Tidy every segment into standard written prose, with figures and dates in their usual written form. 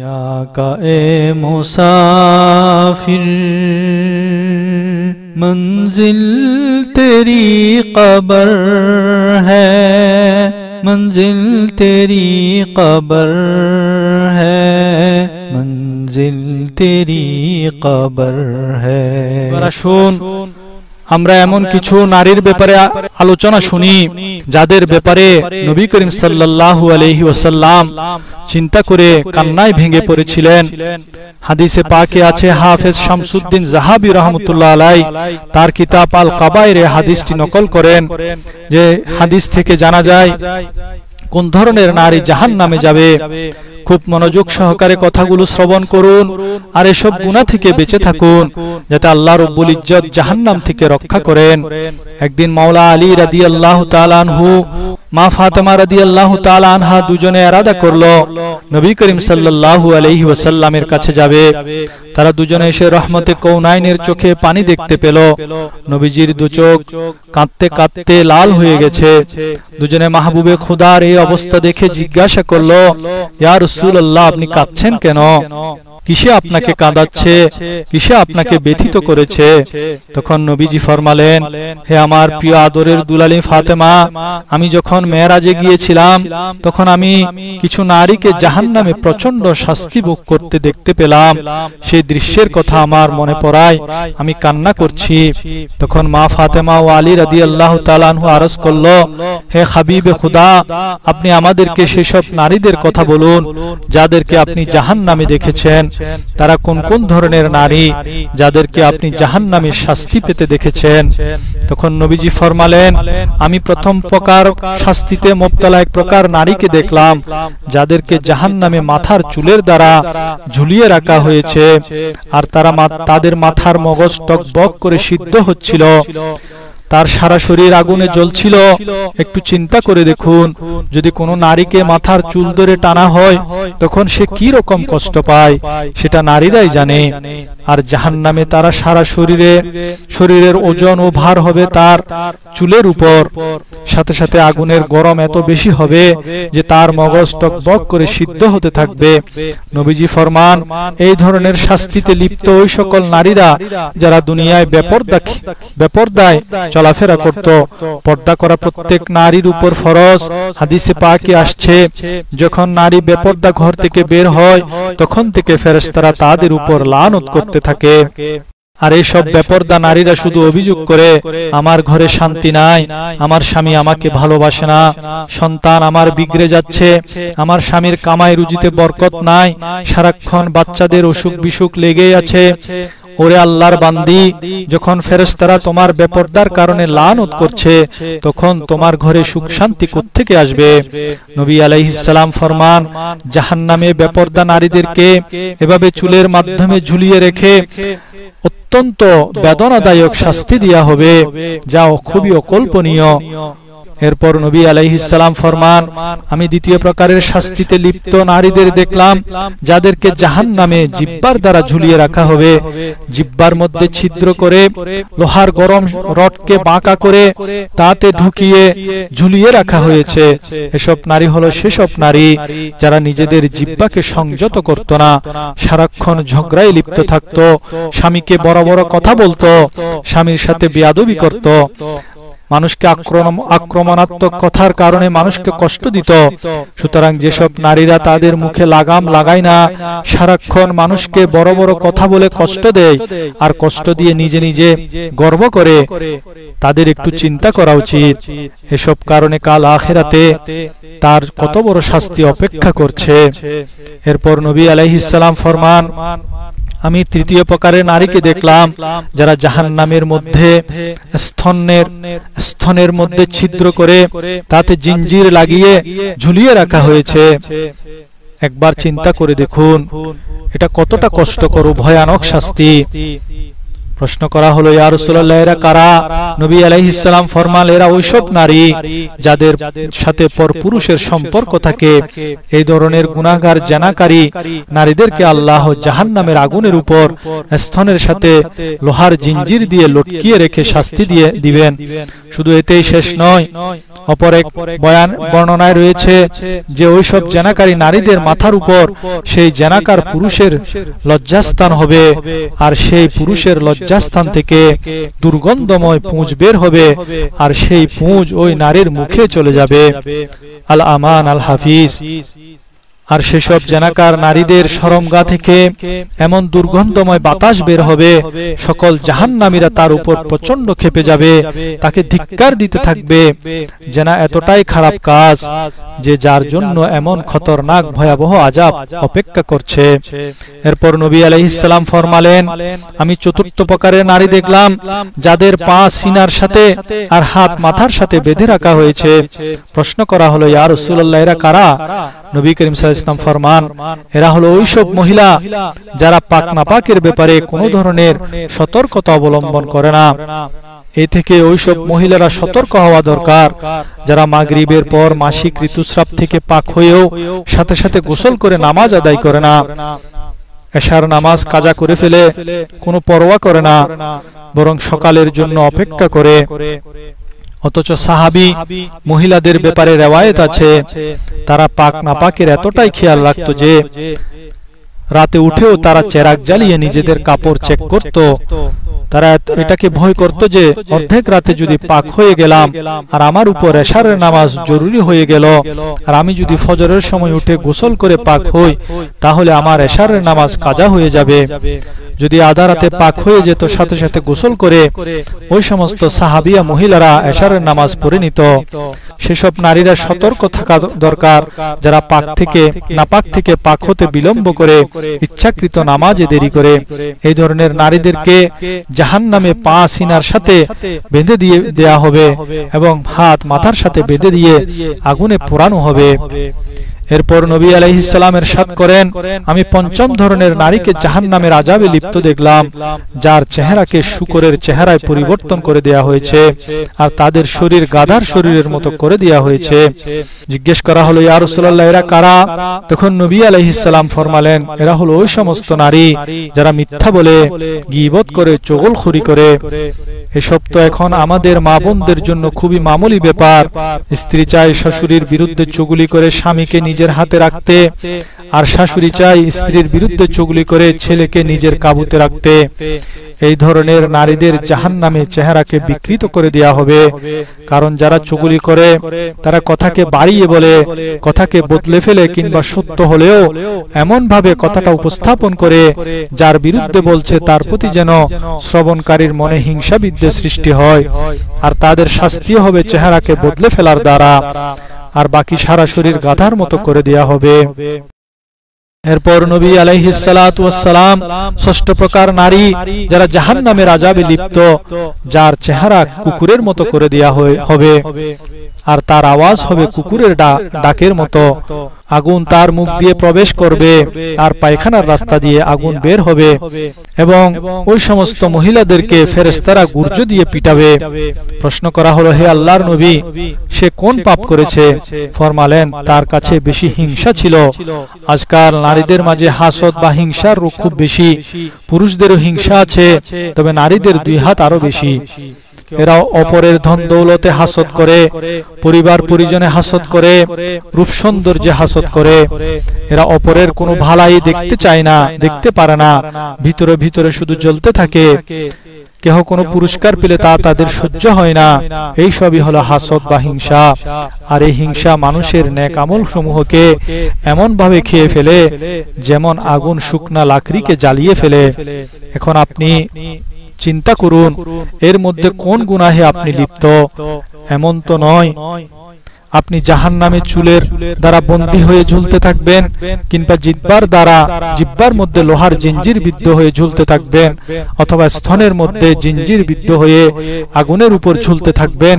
आका ए मुसाफिर मंजिल तेरी कब्र है, मंजिल तेरी कब्र है, मंजिल तेरी कब्र है। শুন, আমরা এমন কিছু নারীর ব্যাপারে আলোচনা শুনি যাদের ব্যাপারে নবী করিম সাল্লাল্লাহু আলাইহি ওয়াসাল্লাম চিন্তা করে কান্নায় ভেঙে পড়েছিলেন। হাদিসে পাকে আছে, হাফেজ শামসুদ্দিন যাহাবী রাহমাতুল্লাহ আলাইহি তার কিতাব আল কাবায়েরে হাদিসটি নকল করেন যে হাদিস থেকে জানা যায় কোন ধরনের নারী জাহান্নামে যাবে। খুব মনোযোগ সহকারে কথাগুলো শ্রবণ করুন আর এসব গুনাহ থেকে বেঁচে থাকুন যাতে আল্লাহ রাব্বুল ইজ্জত জাহান্নাম থেকে রক্ষা করেন। একদিন মাওলা আলী রাদিয়াল্লাহু তাআলা আনহু, মা ফাতেমা রাদিয়াল্লাহু তাআলা আনহা দুজনে ইরাদা করলো নবী করিম সাল্লাল্লাহু আলাইহি ওয়াসাল্লামের কাছে যাবে। তারা দুজনে এসে রহমতে কৌনাইনের চোখে পানি দেখতে পেল। নবীজির দু চোখ কাঁদতে কাঁদতে লাল হয়ে গেছে। দুজনে মাহবুবে খুদার এই অবস্থা দেখে জিজ্ঞাসা করলো, ইয়া রাসূলুল্লাহ, আপনি কাঁদছেন কেন? কিসে আপনাকে কাঁদাচ্ছে? কিসে আপনাকে ব্যথিত করেছে? তখন নবীজি ফরমালেন, হে আমার প্রিয় আদরের দুলালী ফাতেমা, আমি যখন মেরাজে গিয়েছিলাম তখন আমি কিছু নারীকে জাহান্নামে প্রচন্ড শাস্তি ভোগ করতে দেখতে পেলাম। সেই দৃশ্যের কথা আমার মনে পড়ায় আমি কান্না করছি। তখন মা ফাতেমা ও আলী রাদিয়াল্লাহু তাআলা আনহু আরজ করলো, হে হাবিবে খুদা, আপনি আমাদেরকে সেসব নারীদের কথা বলুন যাদেরকে আপনি জাহান্নামে দেখেছেন। তারা কোন কোন ধরনের নারী যাদেরকে আপনি জাহান্নামে শাস্তি পেতে দেখেছেন? তখন নবীজি ফরমালেন, আমি প্রথম প্রকার শাস্তিতে মুবতালা এক প্রকার নারীকে দেখলাম যাদেরকে জাহান্নামে মাথার চুলের দ্বারা ঝুলিয়ে রাখা হয়েছে আর তাদের মাথার মগজ টকবক করে সিদ্ধ হচ্ছিল, তার সারা শরীর আগুনে জ্বলছিল। একটু চিন্তা করে দেখুন, যদি কোনো নারীকে মাথার চুল ধরে টানা হয় তখন সে কি রকম কষ্ট পায় সেটা নারীরাই জানে। আর জাহান্নামে তারা সারা শরীরের ওজন ও ভার হবে তার চুলের উপর, সাথে সাথে আগুনের গরম এত বেশি হবে যে তার মগজ টকবক করে সিদ্ধ হতে থাকবে। নবীজি ফরমান, এই ধরনের শাস্তিতে লিপ্ত ওই সকল নারীরা যারা দুনিয়ায় বেপরদায় চলাফেরা করত। পর্দা করা প্রত্যেক নারীর উপর ফরজ। হাদিসে পাকে আসছে, যখন নারী বেপরদা ঘর থেকে বের হয় তখন থেকে ফেরেশতারা তাদের উপর লানত করতে থাকে। আর এইসব বেপরদা নারীরা শুধু অভিযোগ করে, আমার ঘরে শান্তি নাই, আমার স্বামী আমাকে ভালোবাসে না, সন্তান আমার বিগড়ে যাচ্ছে, আমার স্বামীর কামাই রুজিতে বরকত নাই, সারাক্ষণ বাচ্চাদের অসুখ বিসুখ লেগেই আছে। ওরে আল্লাহর বান্দি, যখন ফেরেশতারা তোমার বেপরদার কারণে লানত করছে তখন তোমার ঘরে সুখ শান্তি কোত্থেকে আসবে? নবী আলাইহিস সালাম ফরমান, জাহান্নামে বেপরদা নারীদেরকে এভাবে চুলের মাধ্যমে ঝুলিয়ে রেখে অত্যন্ত বেদনাদায়ক শাস্তি দেয়া হবে, যা খুবই অকল্পনীয়। এরপর নবী আলাইহিস সালাম ফরমান, আমি দ্বিতীয় প্রকারের শাস্তিতে লিপ্ত নারীদের দেখলাম যাদেরকে জাহান্নামে জিহ্বার দ্বারা ঝুলিয়ে রাখা হবে। জিহ্বার মধ্যে ছিদ্র করে লোহার গরম রডকে বাঁকা করে তাতে ঢুকিয়ে ঝুলিয়ে রাখা হয়েছে। এসব নারী হলো সেসব নারী যারা নিজেদের জিহ্বাকে সংযত করত না, সারাক্ষণ ঝগড়ায় লিপ্ত থাকত, স্বামীকে বড় বড় কথা বলতো, স্বামীর সাথে বেয়াদবি করত, মানুষকে আক্রমণাত্মক কথার কারণে মানুষকে কষ্ট দিত। সুতরাং যেসব নারীরা তাদের মুখে লাগাম লাগায় না, সারাক্ষণ মানুষকে বড় বড় কথা বলে কষ্ট দেয় আর কষ্ট দিয়ে নিজে নিজে গর্ব করে, তাদের একটু চিন্তা করা উচিত। এসব কারণে কাল আখিরাতে তার কত বড় শাস্তি অপেক্ষা করছে। এরপর নবী আলাইহিস সালাম ফরমান, আমি তৃতীয় প্রকারের নারীকে দেখলাম যারা জাহান্নামের মধ্যে স্তনের মধ্যে ছিদ্র করে তাতে জিঞ্জির লাগিয়ে ঝুলিয়ে রাখা হয়েছে। একবার চিন্তা করে দেখুন, এটা কতটা কষ্টকর ও ভয়ানক শাস্তি। প্রশ্ন করা হলো, ইয়া রাসূলুল্লাহ, এরা কারা? নবী আলাইহিস সালাম ফরমান, এরা ওইসব নারী যাদের সাথে পরপুরুষের সম্পর্ক থাকে। এই ধরনের গুনাহগার জানাকারী নারীদেরকে আল্লাহ জাহান্নামের আগুনের উপর স্তনের সাথে লোহার জিঞ্জির দিয়ে লটকিয়ে রেখে শাস্তি দিবেন। শুধু এতেই শেষ নয়, অপর এক বর্ণনায় রয়েছে যে ওইসব জেনাকারী নারীদের মাথার উপর সেই জেনাকার পুরুষের লজ্জাস্থান হবে, আর সেই পুরুষের লজ্জাস্থান থেকে দুর্গন্ধময় পুঁজ বের হবে, আর সেই পুঁজ ওই নারীর মুখে চলে যাবে। আল আমান আল হাফিজ। আর সেসব জেনাকার নারীদের শরমগা থেকে এমন দুর্গন্ধময় বাতাস বের হবে, সকল জাহান্নামীরা তার উপর প্রচন্ড ক্ষেপে যাবে, তাকে ধিক্কার দিতে থাকবে। জেনা এতটাই খারাপ কাজ যে যার জন্য এমন খতরনাক ভয়াবহ আযাব অপেক্ষা করছে। এরপর নবী আলাইহিস সালাম ফরমালেন, আমি চতুর্থ প্রকারের নারী দেখলাম যাদের পা সিনার সাথে আর হাত মাথার সাথে বেঁধে রাখা হয়েছে। প্রশ্ন করা হলো, ইয়া রাসূলুল্লাহ, এরা কারা? নবী করিম সাল্লাল্লাহু আলাইহি ওয়াসাল্লাম ফরমান, এরা হলো ওইসব মহিলা যারা পাক নাপাকের ব্যাপারে কোনো ধরনের সতর্কতা অবলম্বন করে না। এই থেকে ওইসব মহিলারা সতর্ক হওয়া দরকার যারা মাগরিবের পর মাসিক ঋতুস্রাব থেকে পাক হয়েও সাথে সাথে গোসল করে নামাজ আদায় করে না, এশার নামাজ কাজা করে ফেলে কোনো পরোয়া করে না, বরং সকালের জন্য অপেক্ষা করে। অথচ সাহাবী মহিলাদের ব্যাপারে রিওয়ায়াত আছে তারা পাক নাপাকের এতটাই খেয়াল রাখতো যে রাতে উঠেও তারা চেরাগ জ্বালিয়ে নিজেদের কাপড় চেক করত। তারা এটাকে ভয় করত যে অর্ধেক রাতে যদি পাক হয়ে গেলাম আর আমার উপর এশারের নামাজ জরুরি হয়ে গেল, আর আমি যদি ফজরের সময় উঠে গোসল করে পাক হই তাহলে আমার এশারের নামাজ কাজা হয়ে যাবে। যদি আধা রাতে পাক হয়ে যেত সাথে সাথে গোসল করে ওই সমস্ত সাহাবিয়া মহিলারা এশারের নামাজ পড়ে নিত। সেসব নারীরা সতর্ক থাকা দরকার যারা পাক থেকে নাপাক থেকে পাক হতে বিলম্ব করে ইচ্ছাকৃত নামাজে দেরি করে। এই ধরনের নারীদেরকে জাহান্নামে পা সিনার সাথে বেঁধে দিয়ে দেয়া হবে এবং হাত মাথার সাথে বেঁধে দিয়ে আগুনে পোড়ানো হবে। এরপর নবী আলাইহিস সালাম ইরশাদ করেন, আমি পঞ্চম ধরনের নারীকে জাহান্নামের আযাবে লিপ্ত দেখলাম যার চেহারাকে শূকরের চেহারায় পরিবর্তন করে দেয়া হয়েছে আর তাদের শরীর গাধার শরীরের মতো করে দেয়া হয়েছে। জিজ্ঞেস করা হলো, ইয়া রাসূলুল্লাহ, এরা কারা? তখন নবী আলাইহিস সালাম ফরমালেন, এরা হলো ওই সমস্ত নারী যারা মিথ্যা বলে, গীবত করে, চগলখড়ি করে। এসব তো এখন আমাদের মা বোনদের জন্য খুবই মামুলি ব্যাপার। স্ত্রী চায় শাশুড়ির বিরুদ্ধে চুগলি করে স্বামীকে নিজের হাতে রাখতে, আর শাশুড়ি চায় স্ত্রীর বিরুদ্ধে চুগলি করে ছেলেকে নিজের কাবুতে রাখতে। এই ধরনের নারীদের জাহান্নামে চেহারাকে বিকৃত করে দেয়া হবে, কারণ যারা চুগলি করে তারা কথাকে বাড়িয়ে বলে, কথাকে বদলে ফেলে, কিংবা সত্য হলেও এমন ভাবে কথাটা উপস্থাপন করে যার বিরুদ্ধে বলছে তার প্রতি যেন শ্রবণকারীর মনে হিংসা বিদ্বেষ সৃষ্টি হয়। আর তাদের শাস্তিও হবে চেহারাকে বদলে ফেলার দ্বারা, আর বাকি সারা শরীর গাধার মতো করে দেয়া হবে। এরপর নবী আলাইহিস সালাতু ওয়াস সালাম ষষ্ঠ প্রকার নারী যারা জাহান্নামের আযাবে লিপ্ত, যার চেহারা কুকুরের মতো করে দেয়া হবে আর তার আওয়াজ হবে কুকুরের ডাকের মতো। আগুন তার মুখ দিয়ে প্রবেশ করবে, আর পায়খানার রাস্তা দিয়ে আগুন বের হবে, এবং ওই সমস্ত মহিলাদেরকে ফেরেশতারা গুর্জ দিয়ে পিটাবে। প্রশ্ন করা হলো, হে আল্লাহর নবী, সে কোন পাপ করেছে? ফরমালেন, তার কাছে বেশি হিংসা ছিল। আজকাল নারীদের মাঝে হাসদ বা হিংসার রোগ খুব বেশি। পুরুষদেরও হিংসা আছে, তবে নারীদের দুই হাত আরো বেশি। এরা অপরের ধন দৌলতে হাসদ করে, পরিবার পরিজনে হাসদ করে, রূপ সৌন্দর্যে হাসদ করে। এরা অপরের কোনো ভালাই দেখতে চায় না, দেখতে পারে না, ভিতরে ভিতরে শুধু জ্বলতে থাকে। কেহ কোনো পুরস্কার পেলে তা তাদের সহ্য হয় না। এই সবই হলো হাসদ বা হিংসা। আর এই হিংসা মানুষের নেক আমল সমূহকে এমন ভাবে খেয়ে ফেলে যেমন আগুন শুকনা লাকড়িকে জ্বালিয়ে ফেলে। এখন আপনি চিন্তা করুন, এর মধ্যে কোন গুনাহে আপনি লিপ্ত? এমন তো নয় আপনি জাহান্নামে চুলের দ্বারা বন্দী হয়ে ঝুলতে থাকবেন, কিংবা জিহ্বার মধ্যে লোহার জিঞ্জির বিদ্ধ হয়ে ঝুলতে থাকবেন, অথবা স্তনের মধ্যে জিঞ্জির বিদ্ধ হয়ে আগুনের উপর ঝুলতে থাকবেন,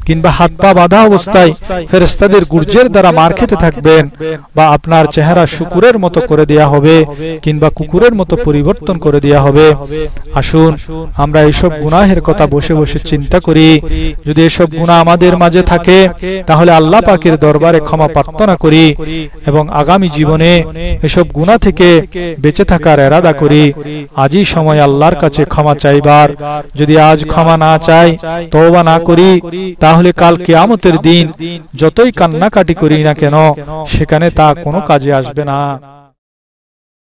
কিংবা হাত পা বাঁধা অবস্থায় ফেরেশতাদের গুর্জের দ্বারা মার খেতে থাকবেন, বা আপনার চেহারা শুকুরের মতো করে দেয়া হবে, কিংবা কুকুরের মতো পরিবর্তন করে দেয়া হবে। আসুন আমরা এইসব গুনাহের কথা বসে বসে চিন্তা করি। যদি এসব গুনাহ আমাদের মাঝে থাকে তাহলে আল্লাহ পাকের দরবারে ক্ষমা প্রার্থনা করি এবং আগামী জীবনে এসব গুনাহ থেকে বেঁচে থাকার ইরাদা করি। আজই সময় আল্লাহর কাছে ক্ষমা চাইবার। যদি আজ ক্ষমা না চাই, তওবা না করি, তাহলে কাল কিয়ামতের দিন যতই কান্নাকাটি করি না কেন সেখানে তা কোনো কাজে আসবে না।